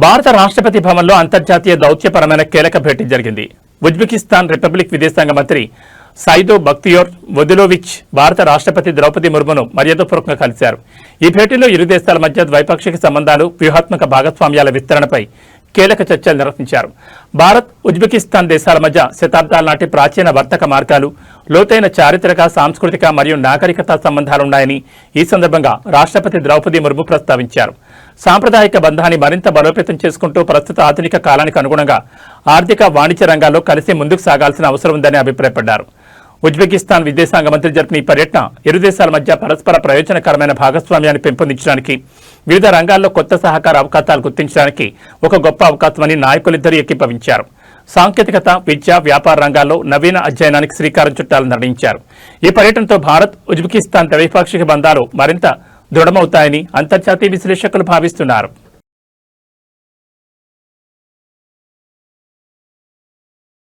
భారత రాష్ట్రపతి భవన్లో అంతర్జాతీయ దౌత్యపరమైన కీలక భేటీ జరిగింది. ఉజ్బెకిస్తాన్ రిపబ్లిక్ విదేశాంగ మంత్రి సైదో బక్తియోర్ వొదిలోవిచ్ భారత రాష్ట్రపతి ద్రౌపది ముర్మును మర్యాదపూర్వకంగా కలిశారు. ఈ భేటీలో ఇరు దేశాల మధ్య ద్వైపాక్షిక సంబంధాలు, వ్యూహాత్మక భాగస్వామ్యాల విస్తరణపై కీలక చర్చలు నిర్వహించారు. భారత్, ఉజ్బెకిస్తాన్ దేశాల మధ్య శతాబ్దాల నాటి ప్రాచీన వర్తక మార్గాలు, లోతైన చారిత్రక, సాంస్కృతిక మరియు నాగరికత సంబంధాలున్నాయని ఈ సందర్భంగా రాష్ట్రపతి ద్రౌపది ముర్ము ప్రస్తావించారు. సాంప్రదాయిక బంధాన్ని మరింత బలోపేతం చేసుకుంటూ ప్రస్తుత ఆధునిక కాలానికి అనుగుణంగా ఆర్థిక, వాణిజ్య రంగాల్లో కలిసి ముందుకు సాగాల్సిన అవసరం ఉందని అభిప్రాయపడ్డారు. ఉజ్బెకిస్తాన్ విదేశాంగ మంత్రి జరిపిన ఈ పర్యటన ఇరు దేశాల మధ్య పరస్పర ప్రయోజనకరమైన భాగస్వామ్యాన్ని పెంపొందించడానికి, వివిధ రంగాల్లో కొత్త సహకార అవకాశాలు గుర్తించడానికి ఒక గొప్ప అవకాశమని నాయకులిద్దరూ ఏకీభవించారు. సాంకేతికత, విద్య, వ్యాపార రంగాల్లో నవీన అధ్యయనానికి శ్రీకారం చుట్టాలని నిర్ణయించారు. ఈ పర్యటనతో భారత్, ఉజ్బెకిస్తాన్ ద్వైపాక్షిక బంధాలు మరింత దృఢమవుతాయని అంతర్జాతీయ విశ్లేషకులు భావిస్తున్నారు.